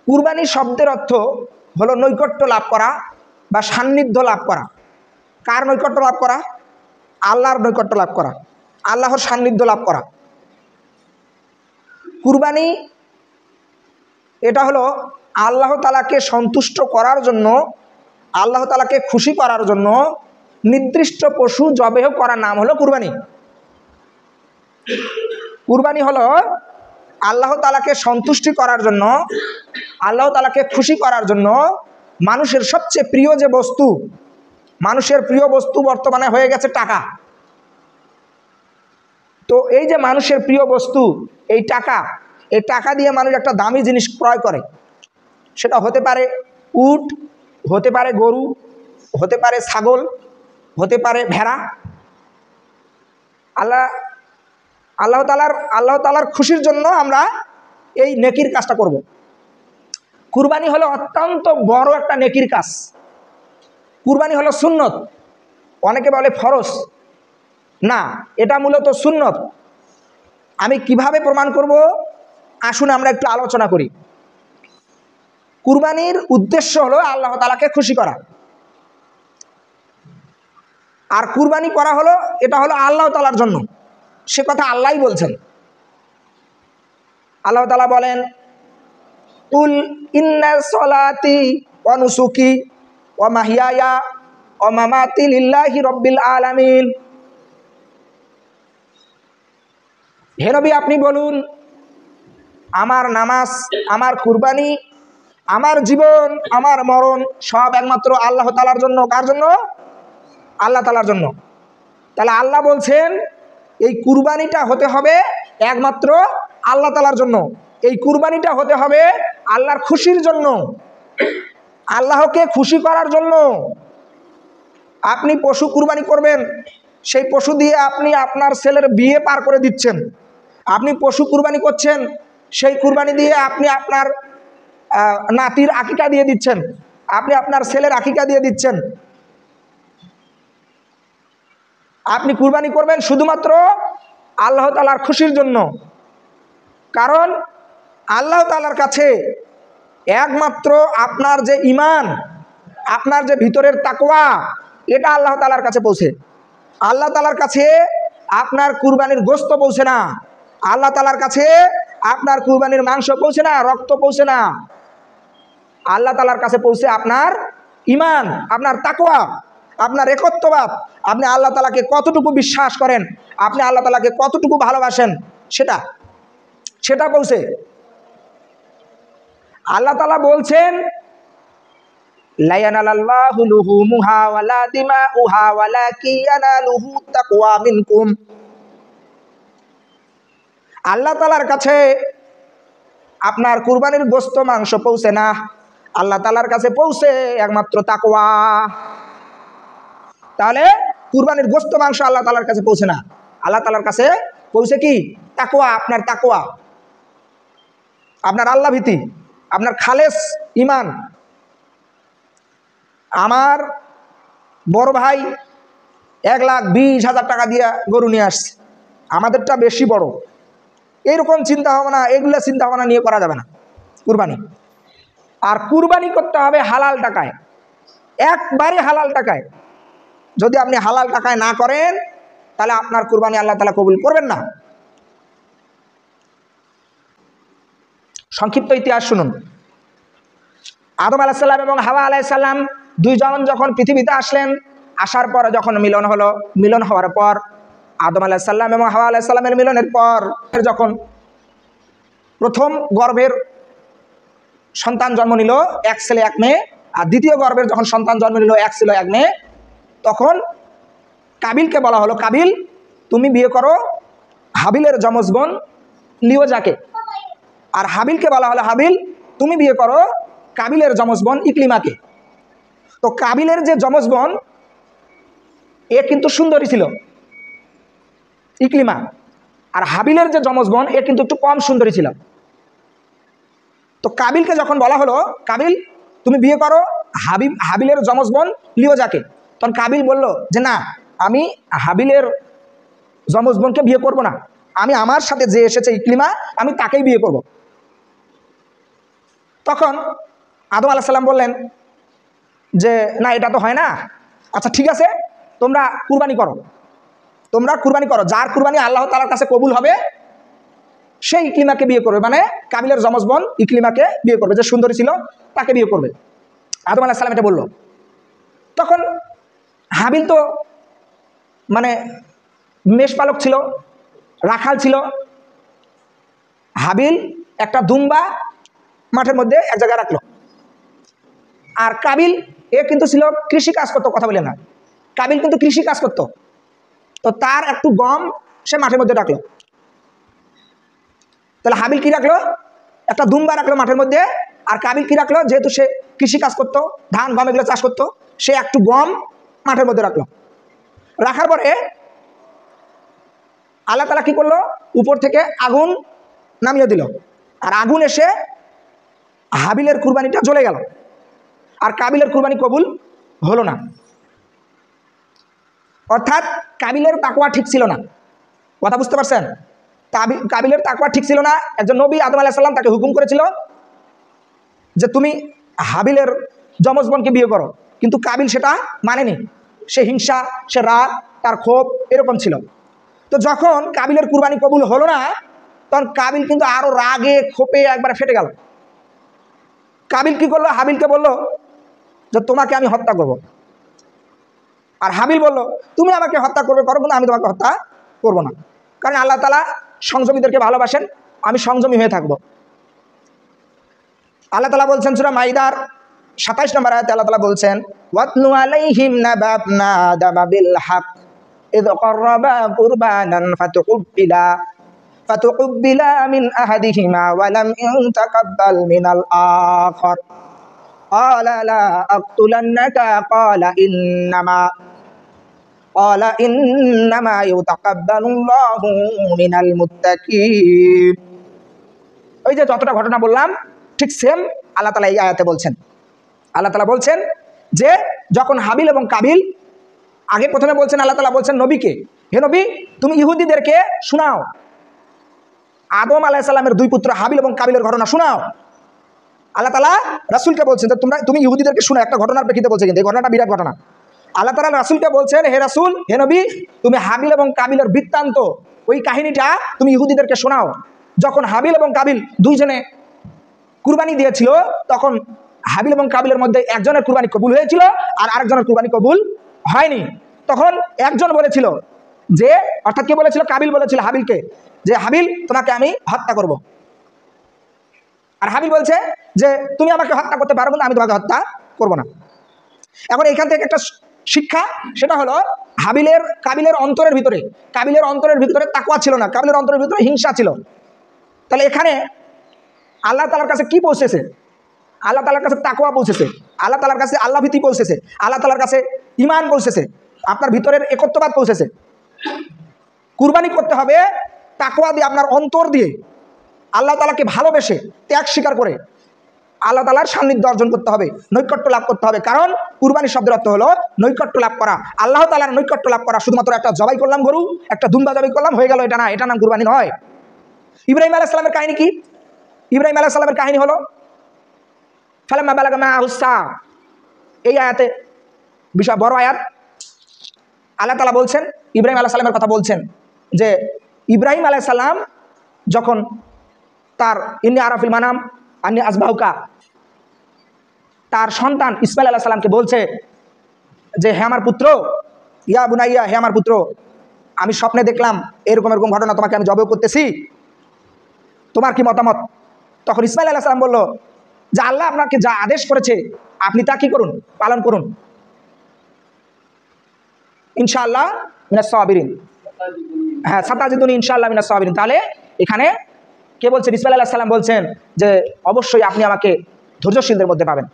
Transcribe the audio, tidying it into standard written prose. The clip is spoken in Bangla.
কুরবানি শব্দের অর্থ হলো নৈকট্য লাভ করা বা সান্নিধ্য লাভ করা। কার নৈকট্য লাভ করা? আল্লাহর নৈকট্য লাভ করা, আল্লাহর সান্নিধ্য লাভ করা। কুরবানি এটা হলো আল্লাহ তাআলাকে সন্তুষ্ট করার জন্য, আল্লাহ তাআলাকে খুশি করার জন্য নির্দিষ্ট পশু জবেহ করার নাম হলো কুরবানি। কুরবানি হলো আল্লাহ তাআলাকে সন্তুষ্টি করার জন্য, আল্লাহ তাআলাকে খুশি করার জন্য মানুষের সবচেয়ে প্রিয় যে বস্তু, মানুষের প্রিয় বস্তু বর্তমানে হয়ে গেছে টাকা। তো এই যে মানুষের প্রিয় বস্তু এই টাকা দিয়ে মানুষ একটা দামি জিনিস ক্রয় করে। সেটা হতে পারে উট, হতে পারে গরু, হতে পারে ছাগল, হতে পারে ভেড়া। আল্লাহ তাআলার খুশির জন্য আমরা এই নেকির কাজটা করব। কুরবানি হলো অত্যন্ত বড় একটা নেকির কাজ। কুরবানি হলো সুন্নত, অনেকে বলে ফরজ, না, এটা মূলত সুন্নত। আমি কিভাবে প্রমাণ করব আসুন আমরা একটু আলোচনা করি। কুরবানির উদ্দেশ্য হলো আল্লাহ তাআলাকে খুশি করা, আর কুরবানি করা হলো এটা হলো আল্লাহ তাআলার জন্য। সে কথা আল্লাহই বলছেন। আল্লাহ তাআলা বলেন, কুল ইন্না সলাতি ওয়া নুসুকি ওয়া মাহইয়ায়া ওয়া মামাতি লিল্লাহি রাব্বিল আলামিন। হে নবী আপনি বলুন, আমার নামাজ, আমার কুরবানি, আমার জীবন, আমার মরণ সব একমাত্র আল্লাহ তাআলার জন্য। কার জন্য? আল্লাহ তাআলার জন্য। তাহলে আল্লাহ বলছেন এই কুরবানিটা হতে হবে একমাত্র আল্লাহ তাআলার জন্য। এই কুরবানিটা হতে হবে আল্লাহর খুশির জন্য, আল্লাহকে খুশি করার জন্য। আপনি পশু কুরবানি করবেন, সেই পশু দিয়ে আপনি আপনার ছেলের বিয়ে পার করে দিচ্ছেন। আপনি পশু কুরবানি করছেন, সেই কুরবানি দিয়ে আপনি আপনার নাতির আকিকা দিয়ে দিচ্ছেন, আপনি আপনার ছেলের আকিকা দিয়ে দিচ্ছেন। আপনি কুরবানি করবেন শুধুমাত্র আল্লাহ তাআলার খুশির জন্য। কারণ আল্লাহ তাআলার কাছে একমাত্র আপনার যে ঈমান, আপনার যে ভিতরের তাকওয়া, এটা আল্লাহ তাআলার কাছে পৌঁছে। আল্লাহ তাআলার কাছে আপনার কুরবানির গোশত পৌঁছে না, আল্লাহ তাআলার কাছে আপনার কুরবানির মাংস পৌঁছে না, রক্ত পৌঁছে না। আল্লাহ তাআলার কাছে পৌঁছে আপনার ঈমান, আপনার তাকওয়া, আপনার একত্ববাদ, আপনি আল্লাহ তাআলাকে কতটুকু বিশ্বাস করেন, আপনি আল্লাহ তাআলাকে কতটুকু ভালোবাসেন, সেটা পৌঁছে। আল্লাহ তাআলা বলছেন, লা ইয়ানালাল্লাহু লুহুমুহা ওয়ালা দিমাউহা ওয়ালাকিন ইয়ানালুহু তাকওয়া মিনকুম। আল্লাহ তাআলার কাছে আপনার কুরবানির গোশত মাংস পৌঁছে না, আল্লাহ তাআলার কাছে পৌঁছে একমাত্র তাকওয়া। তাহলে কুরবানির গোশত মাংস আল্লাহ তাআলার কাছে পৌঁছে না, আল্লাহ তাআলার কাছে পৌঁছে কি? তাকওয়া। আপনার তাকওয়া, আপনার আল্লাহ ভীতি, আপনার খালেস ঈমান। আমার বড় ভাই 1,20,000 টাকা দিয়ে গরু নিয়ে আসছে, আমাদেরটা বেশি বড়। এইরকম চিন্তা ভাবনা, এগুলো চিন্তা ভাবনা নিয়ে করা যাবে না কুরবানি। আর কুরবানি করতে হবে হালাল টাকায়, একবারে হালাল টাকায়। যদি আপনি হালাল টাকায় না করেন তাহলে আপনার কুরবানি আল্লাহ তাআলা কবুল করবেন না। সংক্ষিপ্ত ইতিহাস শুনুন। আদম আলাইহিস সালাম এবং হাওয়া আলাইহিস সালাম দুইজন যখন পৃথিবীতে আসলেন, আসার পর যখন মিলন হলো, মিলন হওয়ার পর আদম আলাইহিস সালাম এবং হাওয়া আলাইহিস সালামের মিলনের পর যখন প্রথম গর্ভের সন্তান জন্ম নিল, এক ছেলে এক মেয়ে, আর দ্বিতীয় গর্ভের যখন সন্তান জন্ম নিল, এক ছেলে এক মেয়ে, তখন কাবিলকে বলা হলো, কাবিল তুমি বিয়ে করো হাবিলের যমজ বোন লিওজাকে। আর হাবিলকে বলা হলো, হাবিল তুমি বিয়ে করো কাবিলের যমজ বোন ইকলিমাকে। তো কাবিলের যে যমজ বোন এ কিন্তু সুন্দরী ছিল, ইকলিমা। আর হাবিলের যে যমজ বোন এ কিন্তু একটু কম সুন্দরী ছিল। তো কাবিলকে যখন বলা হলো, কাবিল তুমি বিয়ে করো হাবিলের যমজ বোন লিওজাকে, তখন কাবিল বলল যে না, আমি হাবিলের যমজ বোনকে বিয়ে করব না, আমি আমার সাথে যে এসেছে ইকলিমা, আমি তাকেই বিয়ে করব। তখন আদম আলাইহিস সালাম বললেন যে না, এটা তো হয় না। আচ্ছা ঠিক আছে, তোমরা কুরবানি করো, তোমরা কুরবানি করো, যার কুরবানি আল্লাহ তাআলার কাছে কবুল হবে সেই ইকলিমাকে বিয়ে করবে, মানে কাবিলের যমজ বোন ইকলিমাকে বিয়ে করবে, যে সুন্দরী ছিল তাকে বিয়ে করবে। আদম আলাইহিস সালাম এটা বলল। তখন হাবিল তো মানে মেষপালক ছিল, রাখাল ছিল। হাবিল একটা দুম্বা মাঠের মধ্যে এক জায়গায় রাখলো, আর কাবিল এ কিন্তু ছিল কৃষি কাজ করতো, কথা বলে না, কাবিল কিন্তু কৃষি কাজ করতো। তো তার একটু গম সে মাঠের মধ্যে রাখলো। তাহলে হাবিল কি রাখলো? একটা দুম্বা রাখলো মাঠের মধ্যে। আর কাবিল কি রাখলো? যেহেতু সে কৃষি কাজ করতো, ধান গম এগুলো চাষ করতো, সে একটু গম মাঠের মধ্যে রাখলো। রাখার পরে আল্লাহ তাআলা কি করলো? উপর থেকে আগুন নামিয়ে দিল, আর আগুন এসে হাবিলের কুরবানিটা জ্বলে গেল, আর কাবিলের কুরবানি কবুল হলো না। অর্থাৎ কাবিলের তাকওয়া ঠিক ছিল না, কথা বুঝতে পারছেন? কাবিলের তাকওয়া ঠিক ছিল না। একজন নবী আদম আলাইহিস সালাম তাকে হুকুম করেছিল যে তুমি হাবিলের যমজ বোনকে বিয়ে করো, কিন্তু কাবিল সেটা মানেনি। সে হিংসা, সে রাগ, তার ক্ষোভ এরকম ছিল। তো যখন কাবিলের কুরবানি কবুল হলো না, তখন কাবিল কিন্তু আরো রাগে ক্ষোভে একবারে ফেটে গেল। কাবিল কি করলো? হাবিলকে বলল যে তোমাকে আমি হত্যা করব। আর হাবিল বলল তুমি আমাকে হত্যা করবে করো, কিন্তু আমি তোমাকে হত্যা করব না, কারণ আল্লাহ তাআলা সংযমীদেরকে ভালোবাসেন, আমি সংযমী হয়ে থাকব। আল্লাহ তাআলা বলছেন সূরা মাইদার 27 নম্বর আয়াতে আল্লাহ তাআলা বলছেন ওয়াতলু আলাইহিম নাবাবনা আদামা বিল হক ইয ক্বাররাবা কুরবানান ফাতুকবিলা মিন আহাদিহিমা ওয়া লাম ইউতাকাব্বাল মিনাল আখার ক্বালা লা আকতুলান্নাকা ক্বালা ইন্নামা ইউতাকাব্বালুল্লাহু মিনাল মুত্তাকিন। ওই যে যতটা ঘটনা বললাম ঠিক সেম আল্লাহ তাআলা এই আয়াতে বলছেন। আল্লাহ তাআলা বলছেন যে যখন হাবিল এবং কাবিল, আগে প্রথমে বলছেন আল্লাহ তাআলা বলছেন নবীকে, হে নবী তুমি ইহুদিদেরকে শোনাও, আদম আলাইহিস সালামের দুই পুত্র হাবিল এবং কাবিলের ঘটনা শোনাও। আল্লাহ তাআলা রাসূলকে বলছেন যে তুমি ইহুদিদেরকে শোনাও, একটা ঘটনার প্রেক্ষিতে বলছে, কিন্তু এই ঘটনাটা বিরাট ঘটনা। আল্লাহ তাআলা রাসূলকে বলছেন হে রাসূল, হে নবী তুমি হাবিল এবং কাবিলের বৃত্তান্ত, ওই কাহিনীটা তুমি ইহুদিদেরকে শোনাও। যখন হাবিল এবং কাবিল দুইজনে কুরবানি দিয়েছিল, তখন হাবিল এবং কাবিলের মধ্যে একজনের কুরবানি কবুল হয়েছিল আর আরেকজনের কুরবানি কবুল হয়নি। তখন একজন বলেছিল যে, অর্থাৎ কে বলেছিল? কাবিল বলেছিল হাবিলকে যে হাবিল তোমাকে আমি হত্যা করব। আর হাবিল বলছে যে তুমি আমাকে হত্যা করতে পারো, কিন্তু আমি তোমাকে হত্যা করব না। এখন এখান থেকে একটা শিক্ষা, সেটা হলো কাবিলের অন্তরের ভিতরে তাকওয়া ছিল না, কাবিলের অন্তরের ভিতরে হিংসা ছিল। তাহলে এখানে আল্লাহ তাআলার কাছে কি পৌঁছেছে? আল্লাহ তাআলার কাছে তাকওয়া পৌঁছেছে, আল্লাহ তাআলার কাছে আল্লাহ ভীতি পৌঁছেছে, আল্লাহ তাআলার কাছে ঈমান পৌঁছেছে, আপনার ভিতরের একত্ববাদ পৌঁছেছে। কুরবানি করতে হবে তাকওয়া দিয়ে, আপনার অন্তর দিয়ে, আল্লাহ তাআলাকে ভালোবেসে, ত্যাগ স্বীকার করে আল্লাহ তাআলার সান্নিধ্য অর্জন করতে হবে, নৈকট্য লাভ করতে হবে। কারণ কুরবানি শব্দের অর্থ হলো নৈকট্য লাভ করা, আল্লাহ তাআলার নৈকট্য লাভ করা। শুধুমাত্র একটা জবাই করলাম গরু, একটা দুম্বা জবাই করলাম হয়ে গেল, এটা না, এটা নাম কুরবানি নয়। ইব্রাহিম আলাইহিস সালামের কাহিনী কি? ইব্রাহিম আলাইহিস সালামের কাহিনী হলো ফালাম্মা বালাগা মাআহুস সাআ, এই আয়াতে, বিষয় বড় আয়াত। আল্লাহ তাআলা বলছেন, ইব্রাহিম আলাইহিস সালামের কথা বলছেন যে ইব্রাহিম আলাইহিস সালাম যখন তার ইন্নী আরাফিল মানাম আন্নী আসবাহুকা, তার সন্তান ইসমাইল আলাইহিস সালামকে বলছে যে হে আমার পুত্র, ইয়া বুনাইয়া, হে আমার পুত্র, আমি স্বপ্নে দেখলাম এরকম এরকম ঘটনা, তোমাকে আমি জবাই করতেছি, তোমার কি মতামত? তখন ইসমাইল আলাইহিস সালাম বলল যে আল্লাহ আপনাকে যা আদেশ করেছে আপনি তা কি করুন, পালন করুন, ইনশাআল্লাহ মিনাস সাবিরিন। হ্যাঁ, সাতাজিদুনি ইনশাআল্লাহ মিনাস সাবিরিন। তাহলে এখানে কে বলছেন? ইসমাইল আলাইহিস সালাম বলছেন যে অবশ্যই আপনি আমাকে ধৈর্যশীলদের মধ্যে পাবেন।